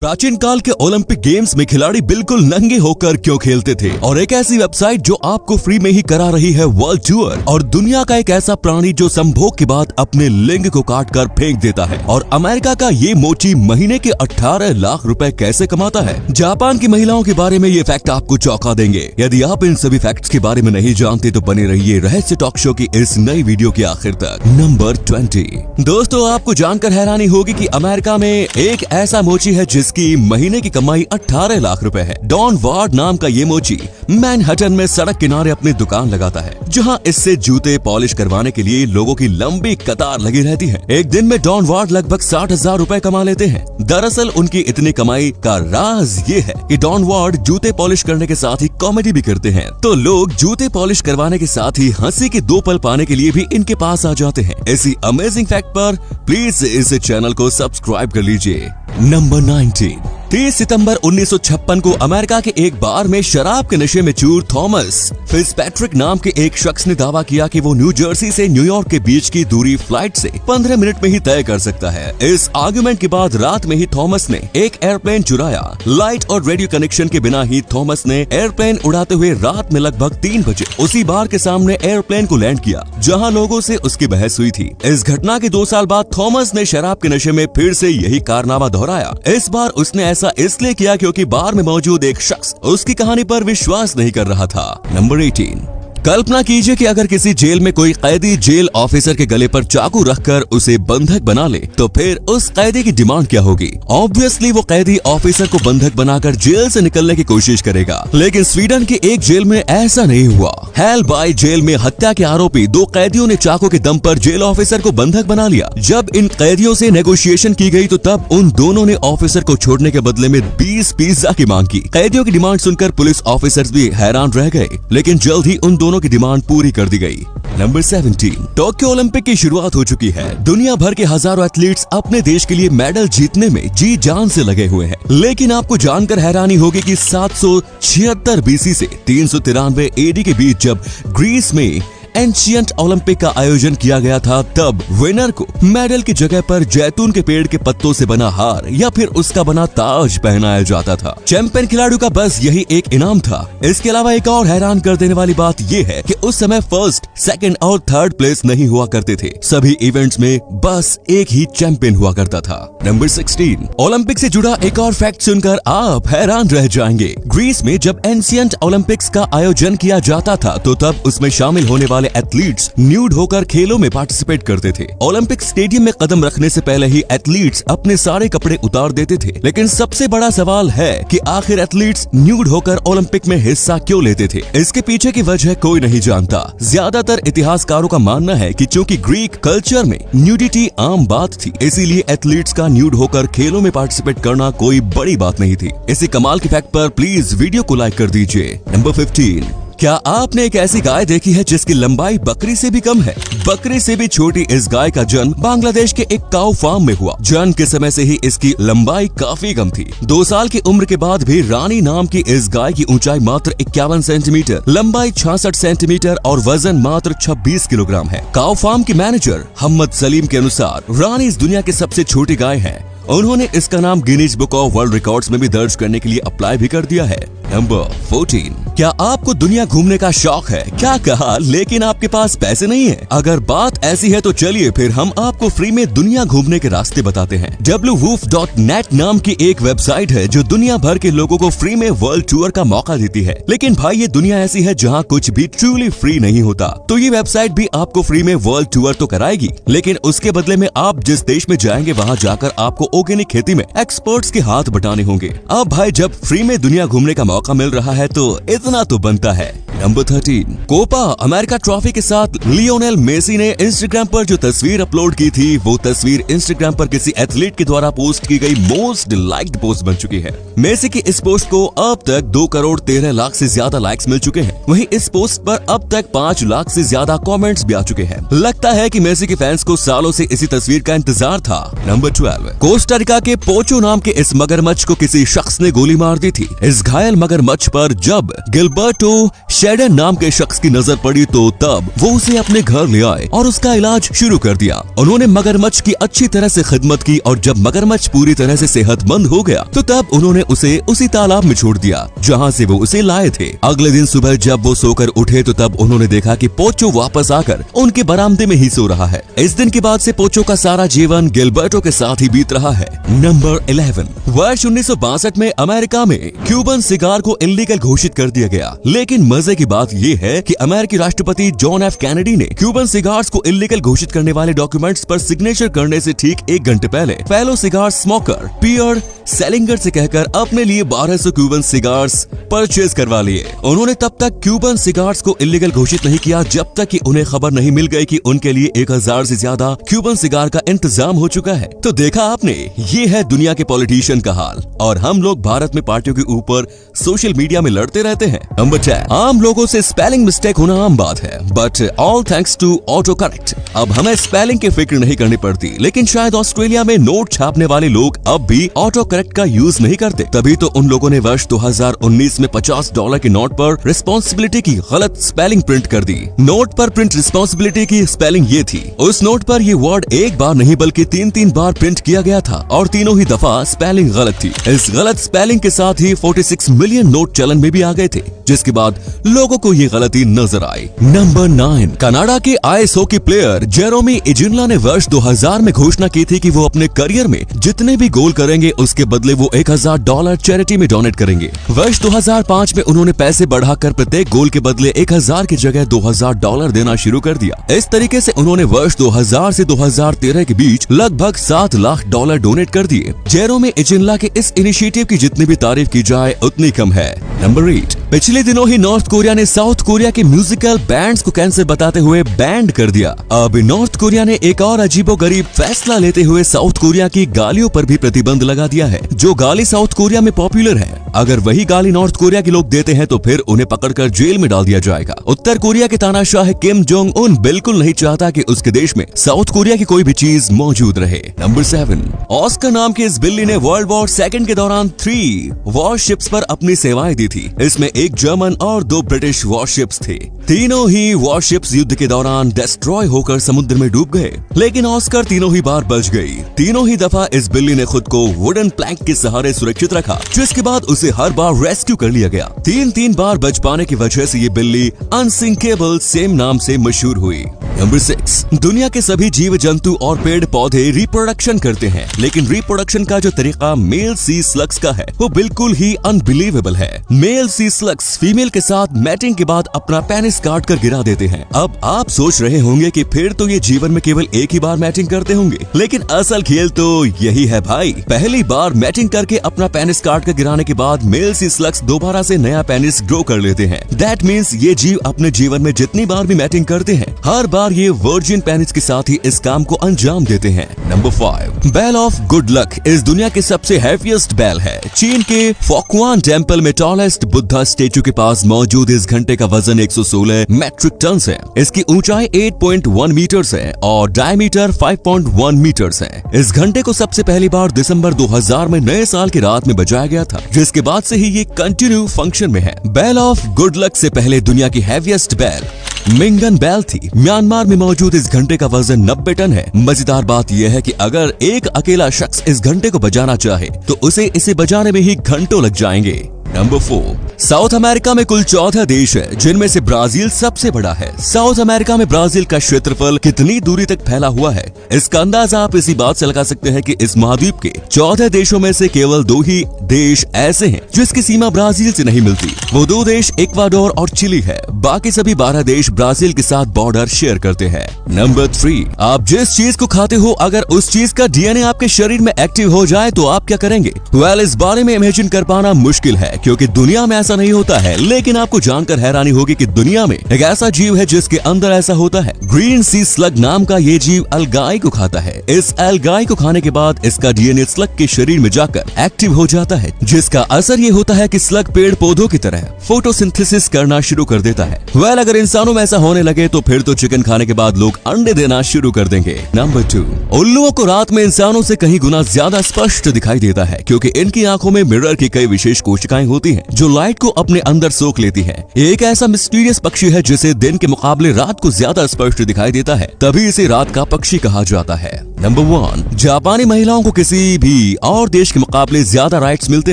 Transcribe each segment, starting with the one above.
प्राचीन काल के ओलंपिक गेम्स में खिलाड़ी बिल्कुल नंगे होकर क्यों खेलते थे, और एक ऐसी वेबसाइट जो आपको फ्री में ही करा रही है वर्ल्ड टूर, और दुनिया का एक ऐसा प्राणी जो संभोग के बाद अपने लिंग को काट कर फेंक देता है, और अमेरिका का ये मोची महीने के 18 लाख रुपए कैसे कमाता है। जापान की महिलाओं के बारे में ये फैक्ट आपको चौंका देंगे। यदि आप इन सभी फैक्ट्स के बारे में नहीं जानते तो बने रहिए रहस्य टॉक शो की इस नई वीडियो के आखिर तक। नंबर 20। दोस्तों, आपको जानकर हैरानी होगी कि अमेरिका में एक ऐसा मोची है जिसकी महीने की कमाई 18 लाख रुपए है। डॉन वार्ड नाम का ये मोची मैनहट्टन में सड़क किनारे अपनी दुकान लगाता है, जहां इससे जूते पॉलिश करवाने के लिए लोगों की लंबी कतार लगी रहती है। एक दिन में डॉन वार्ड लगभग 60,000 रुपए कमा लेते हैं। दरअसल उनकी इतनी कमाई का राज ये है कि डॉन वार्ड जूते पॉलिश करने के साथ ही कॉमेडी भी करते हैं, तो लोग जूते पॉलिश करवाने के साथ ही हंसी के 2 पल पाने के लिए भी इनके पास आ जाते हैं। ऐसी अमेजिंग फैक्ट पर प्लीज इस चैनल को सब्सक्राइब कर लीजिए। नंबर 19। 30 सितंबर 1956 को अमेरिका के एक बार में शराब के नशे में चूर थॉमस फिट्जपैट्रिक नाम के एक शख्स ने दावा किया कि वो न्यू जर्सी से न्यूयॉर्क के बीच की दूरी फ्लाइट से 15 मिनट में ही तय कर सकता है। इस आर्गुमेंट के बाद रात में ही थॉमस ने एक एयरप्लेन चुराया। लाइट और रेडियो कनेक्शन के बिना ही थॉमस ने एयरप्लेन उड़ाते हुए रात में लगभग 3 बजे उसी बार के सामने एयरप्लेन को लैंड किया जहाँ लोगों से उसकी बहस हुई थी। इस घटना के 2 साल बाद थॉमस ने शराब के नशे में फिर से यही कारनामा दोहराया। इस बार उसने ऐसा इसलिए किया क्योंकि बार में मौजूद एक शख्स उसकी कहानी पर विश्वास नहीं कर रहा था। नंबर 18। कल्पना कीजिए कि अगर किसी जेल में कोई कैदी जेल ऑफिसर के गले पर चाकू रखकर उसे बंधक बना ले तो फिर उस कैदी की डिमांड क्या होगी। ऑब्वियसली वो कैदी ऑफिसर को बंधक बनाकर जेल से निकलने की कोशिश करेगा, लेकिन स्वीडन के एक जेल में ऐसा नहीं हुआ। हेलबाई जेल में हत्या के आरोपी 2 कैदियों ने चाकू के दम पर जेल ऑफिसर को बंधक बना लिया। जब इन कैदियों से नेगोशिएशन की गई तो तब उन दोनों ने ऑफिसर को छोड़ने के बदले में 20 पिज्जा की मांग की। कैदियों की डिमांड सुनकर पुलिस ऑफिसर्स भी हैरान रह गए, लेकिन जल्द ही उन दोनों की डिमांड पूरी कर दी गई। नंबर 17। टोक्यो ओलंपिक की शुरुआत हो चुकी है। दुनिया भर के हजारों एथलीट्स अपने देश के लिए मेडल जीतने में जी जान से लगे हुए हैं, लेकिन आपको जानकर हैरानी होगी कि 776 बीसी से 393 एडी के बीच जब ग्रीस में एंशिएंट ओलंपिक का आयोजन किया गया था, तब विनर को मेडल की जगह पर जैतून के पेड़ के पत्तों से बना हार या फिर उसका बना ताज पहनाया जाता था। चैंपियन खिलाड़ियों का बस यही एक इनाम था। इसके अलावा एक और हैरान कर देने वाली बात यह है कि उस समय फर्स्ट, सेकंड और थर्ड प्लेस नहीं हुआ करते थे। सभी इवेंट्स में बस एक ही चैंपियन हुआ करता था। नंबर 16। ओलंपिक से जुड़ा एक और फैक्ट सुनकर आप हैरान रह जाएंगे। ग्रीस में जब एंशिएंट ओलंपिक्स का आयोजन किया जाता था तो तब उसमें शामिल होने वाले एथलीट्स न्यूड होकर खेलों में पार्टिसिपेट करते थे। ओलंपिक स्टेडियम में कदम रखने से पहले ही एथलीट्स अपने सारे कपड़े उतार देते थे, लेकिन सबसे बड़ा सवाल है कि आखिर एथलीट्स न्यूड होकर ओलंपिक में हिस्सा क्यों लेते थे। इसके पीछे की वजह कोई नहीं जानता। ज्यादातर इतिहासकारों का मानना है कि चूंकि ग्रीक कल्चर में न्यूडिटी आम बात थी, इसीलिए एथलीट्स का न्यूड होकर खेलों में पार्टिसिपेट करना कोई बड़ी बात नहीं थी। इसी कमाल के फैक्ट पर प्लीज वीडियो को लाइक कर दीजिए। नंबर 15। क्या आपने एक ऐसी गाय देखी है जिसकी लंबाई बकरी से भी कम है? बकरी से भी छोटी इस गाय का जन्म बांग्लादेश के एक काऊ फार्म में हुआ। जन्म के समय से ही इसकी लंबाई काफी कम थी। 2 साल की उम्र के बाद भी रानी नाम की इस गाय की ऊंचाई मात्र 51 सेंटीमीटर, लंबाई 66 सेंटीमीटर और वजन मात्र 26 किलोग्राम है। काऊ फार्म के मैनेजर मोहम्मद सलीम के अनुसार रानी इस दुनिया की सबसे छोटी गाय है। उन्होंने इसका नाम Guinness book of world records में भी दर्ज करने के लिए अप्लाई भी कर दिया है। नंबर 14। क्या आपको दुनिया घूमने का शौक है? क्या कहा, लेकिन आपके पास पैसे नहीं है? अगर बात ऐसी है तो चलिए फिर हम आपको फ्री में दुनिया घूमने के रास्ते बताते हैं। www.net नाम की एक वेबसाइट है जो दुनिया भर के लोगों को फ्री में वर्ल्ड टूर का मौका देती है। लेकिन भाई, ये दुनिया ऐसी है जहाँ कुछ भी ट्रूली फ्री नहीं होता, तो ये वेबसाइट भी आपको फ्री में वर्ल्ड टूर तो कराएगी, लेकिन उसके बदले में आप जिस देश में जाएंगे वहाँ जाकर आपको ऑर्गेनिक खेती में एक्सपर्ट्स के हाथ बटाने होंगे। अब भाई, जब फ्री में दुनिया घूमने का मौका मिल रहा है तो इतना तो बनता है। नंबर 13। कोपा अमेरिका ट्रॉफी के साथ लियोनेल मेसी ने इंस्टाग्राम पर जो तस्वीर अपलोड की थी, वो तस्वीर इंस्टाग्राम पर किसी एथलीट के द्वारा पोस्ट की गई मोस्ट लाइक्ड पोस्ट बन चुकी है। मेसी की इस पोस्ट को अब तक 2 करोड़ 13 लाख से ज्यादा लाइक्स मिल चुके हैं। वहीं इस पोस्ट पर अब तक 5 लाख से ज्यादा कमेंट्स भी आ चुके हैं। लगता है कि मेसी के फैंस को सालों से इसी तस्वीर का इंतजार था। नंबर 12। कोस्टा रिका के पोचो नाम के इस मगरमच्छ को किसी शख्स ने गोली मार दी थी। इस घायल मगरमच्छ पर जब गिलबर्टो शेडन नाम के शख्स की नजर पड़ी तो तब वो उसे अपने घर ले आए और उसका इलाज शुरू कर दिया। उन्होंने मगरमच्छ की अच्छी तरह से खिदमत की और जब मगरमच्छ पूरी तरह से सेहतमंद हो गया तो तब उन्होंने उसे उसी तालाब में छोड़ दिया जहाँ से वो उसे लाए थे। अगले दिन सुबह जब वो सोकर उठे तो तब उन्होंने देखा कि पोचो वापस आकर उनके बरामदे में ही सो रहा है। इस दिन के बाद से पोचो का सारा जीवन गिलबर्टो के साथ ही बीत रहा है। नंबर 11। वर्ष 1962 में अमेरिका में क्यूबन सिगार को इल्लीगल घोषित कर दिया गया, लेकिन मजे की बात ये है कि अमेरिकी राष्ट्रपति जॉन एफ कैनेडी ने क्यूबन सिगार्स को इल्लीगल घोषित करने वाले डॉक्यूमेंट्स पर सिग्नेचर करने से ठीक 1 घंटे पहले फेलो सिगार स्मोकर पियर सेलिंगर से कहकर अपने लिए 1200 क्यूबन सिगार्स परचेज करवा लिए। उन्होंने तब तक क्यूबन सिगार्स को इल्लीगल घोषित नहीं किया जब तक कि उन्हें खबर नहीं मिल गई कि उनके लिए 1000 से ज्यादा क्यूबन सिगार का इंतजाम हो चुका है। तो देखा आपने, ये है दुनिया के पॉलिटिशियन का हाल और हम लोग भारत में पार्टियों के ऊपर सोशल मीडिया में लड़ते रहते हैं। नंबर 10। आम लोगों से स्पेलिंग मिस्टेक होना आम बात है, but all thanks to autocorrect. अब हमें स्पेलिंग की फिक्र नहीं करनी पड़ती, लेकिन शायद ऑस्ट्रेलिया में नोट छापने वाले लोग अब भी ऑटो करेक्ट का यूज नहीं करते। तभी तो उन लोगों ने वर्ष 2019 में $50 के नोट पर रिस्पॉन्सिबिलिटी की गलत स्पेलिंग प्रिंट कर दी। नोट पर प्रिंट रिस्पॉन्सिबिलिटी की स्पेलिंग ये थी। उस नोट पर ये वर्ड एक बार नहीं बल्कि 3 बार प्रिंट किया गया था और तीनों ही दफा स्पेलिंग गलत थी। इस गलत स्पेलिंग के साथ ही 46 मिलियन नोट चलन में भी आ गए थे, जिसके बाद लोगों को ये गलती नजर आई। नंबर 9। कनाडा के आइस हॉकी प्लेयर जेरोमी इजिनला ने वर्ष 2000 में घोषणा की थी कि वो अपने करियर में जितने भी गोल करेंगे उसके बदले वो $1000 चैरिटी में डोनेट करेंगे। वर्ष 2005 में उन्होंने पैसे बढ़ाकर प्रत्येक गोल के बदले 1000 की जगह $2000 देना शुरू कर दिया। इस तरीके से उन्होंने वर्ष 2000 से 2013 के बीच लगभग $7 लाख डोनेट कर दिए। जेरोमी इजिनला के इस इनिशिएटिव की जितनी भी तारीफ की जाए उतनी कम है। नंबर 8। पिछले दिनों ही नॉर्थ कोरिया ने साउथ कोरिया के म्यूजिकल बैंड्स को कैंसर बताते हुए बैंड कर दिया। अब नॉर्थ कोरिया ने एक और अजीबोगरीब फैसला लेते हुए साउथ कोरिया की गालियों पर भी प्रतिबंध लगा दिया है। जो गाली साउथ कोरिया में पॉपुलर है, अगर वही गाली नॉर्थ कोरिया के लोग देते हैं तो फिर उन्हें पकड़कर जेल में डाल दिया जाएगा। उत्तर कोरिया के तानाशाह किम जोंग उन बिल्कुल नहीं चाहता कि उसके देश में साउथ कोरिया की कोई भी चीज मौजूद रहे। नंबर 7। ऑस्कर नाम के इस बिल्ली ने वर्ल्ड वॉर 2 के दौरान 3 वॉरशिप्स पर अपनी सेवाएं दी थी। इसमें एक जर्मन और 2 ब्रिटिश वॉरशिप्स थे। तीनों ही वॉरशिप्स युद्ध के दौरान डिस्ट्रॉय होकर समुद्र में डूब गए, लेकिन ऑस्कर तीनों ही बार बच गई। तीनों ही दफा इस बिल्ली ने खुद को वुडन प्लैंक के सहारे सुरक्षित रखा, जिसके बाद उसे हर बार रेस्क्यू कर लिया गया। 3 बार बच पाने की वजह से ये बिल्ली अनसिंकेबल सेम नाम से मशहूर हुई। नंबर 6। दुनिया के सभी जीव जंतु और पेड़ पौधे रिप्रोडक्शन करते हैं, लेकिन रिप्रोडक्शन का जो तरीका मेल सी स्लग्स का है वो बिल्कुल ही अनबिलीवेबल है। मेल सी स्लग्स फीमेल के साथ मैटिंग के बाद अपना पेनिस काट कर गिरा देते हैं। अब आप सोच रहे होंगे कि फिर तो ये जीवन में केवल एक ही बार मैटिंग करते होंगे, लेकिन असल खेल तो यही है भाई। पहली बार मैटिंग करके अपना पेनिस काट कर गिराने के बाद मेल सी स्लग्स दोबारा से नया पेनिस ग्रो कर लेते हैं। दैट मीन्स ये जीव अपने जीवन में जितनी बार भी मैटिंग करते हैं, हर बार ये वर्जिन पेनिस के साथ ही इस काम को अंजाम देते हैं। Number 5। Bell of good luck इस दुनिया के सबसे हैवीएस्ट बेल है। चीन के फॉक्वान टेम्पल में टॉलेस्ट बुद्धा स्टेचू के पास मौजूद इस घंटे का वजन 116 मेट्रिक टन है। इसकी ऊंचाई 8.1 मीटर है और डायमीटर 5.1 मीटर है। इस घंटे को सबसे पहली बार दिसंबर 2000 में नए साल की रात में बजाया गया था, जिसके बाद से ही ये कंटिन्यू फंक्शन में है। बेल ऑफ गुड लक से पहले दुनिया की हैवीएस्ट बेल मिंगन बेल थी। म्यांमार में मौजूद इस घंटे का वजन 90 टन है। मजेदार बात यह है कि अगर एक अकेला शख्स इस घंटे को बजाना चाहे तो उसे इसे बजाने में ही घंटों लग जाएंगे। नंबर 4। साउथ अमेरिका में कुल 14 देश है, जिनमें से ब्राजील सबसे बड़ा है। साउथ अमेरिका में ब्राजील का क्षेत्रफल कितनी दूरी तक फैला हुआ है, इसका अंदाजा आप इसी बात से लगा सकते हैं कि इस महाद्वीप के 14 देशों में से केवल 2 ही देश ऐसे हैं जिसकी सीमा ब्राजील से नहीं मिलती। वो 2 देश इक्वाडोर और चिली है। बाकी सभी 12 देश ब्राजील के साथ बॉर्डर शेयर करते हैं। नंबर 3। आप जिस चीज को खाते हो, अगर उस चीज का डीएनए आपके शरीर में एक्टिव हो जाए तो आप क्या करेंगे? वेल, इस बारे में इमेजिन कर पाना मुश्किल है, क्योंकि दुनिया में ऐसा नहीं होता है। लेकिन आपको जानकर हैरानी होगी कि दुनिया में एक ऐसा जीव है जिसके अंदर ऐसा होता है। ग्रीन सी स्लग नाम का ये जीव अलगाई को खाता है। इस अलगाई को खाने के बाद इसका डीएनए स्लग के शरीर में जाकर एक्टिव हो जाता है, जिसका असर ये होता है कि स्लग पेड़ पौधों की तरह फोटोसिंथेसिस करना शुरू कर देता है। वेल, अगर इंसानों में ऐसा होने लगे तो फिर तो चिकन खाने के बाद लोग अंडे देना शुरू कर देंगे। नंबर 2। उल्लुओं को रात में इंसानों से कहीं गुना ज्यादा स्पष्ट दिखाई देता है, क्योंकि इनकी आंखों में मिरर की कई विशेष कोशिकाएं होती हैं जो लाइट को अपने अंदर सोख लेती है। एक ऐसा मिस्टीरियस पक्षी है जिसे दिन के मुकाबले रात को ज्यादा स्पष्ट दिखाई देता है, तभी इसे रात का पक्षी कहा जाता है। नंबर 1, जापानी महिलाओं को किसी भी और देश के मुकाबले ज्यादा राइट्स मिलते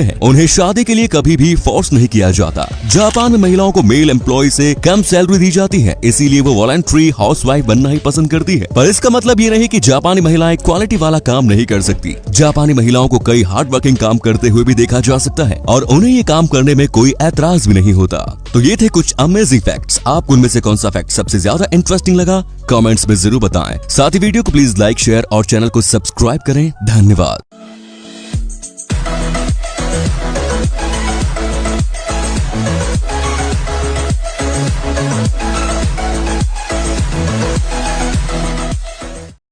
हैं। उन्हें शादी के लिए कभी भी फोर्स नहीं किया जाता। जापान में महिलाओं को मेल एम्प्लॉय से कम सैलरी दी जाती है, इसीलिए वो वॉलंटरी हाउसवाइफ बनना ही पसंद करती है। पर इसका मतलब ये नहीं कि जापानी महिलाएं क्वालिटी वाला काम नहीं कर सकती। जापानी महिलाओं को कई हार्ड वर्किंग काम करते हुए भी देखा जा सकता है और उन्हें ये काम करने में कोई ऐतराज भी नहीं होता। तो ये थे कुछ अमेजिंग फैक्ट्स। आपको उनमें से कौन सा फैक्ट सबसे ज्यादा इंटरेस्टिंग लगा, कमेंट्स में जरूर बताएं। साथ ही वीडियो को प्लीज लाइक, शेयर और चैनल को सब्सक्राइब करें। धन्यवाद।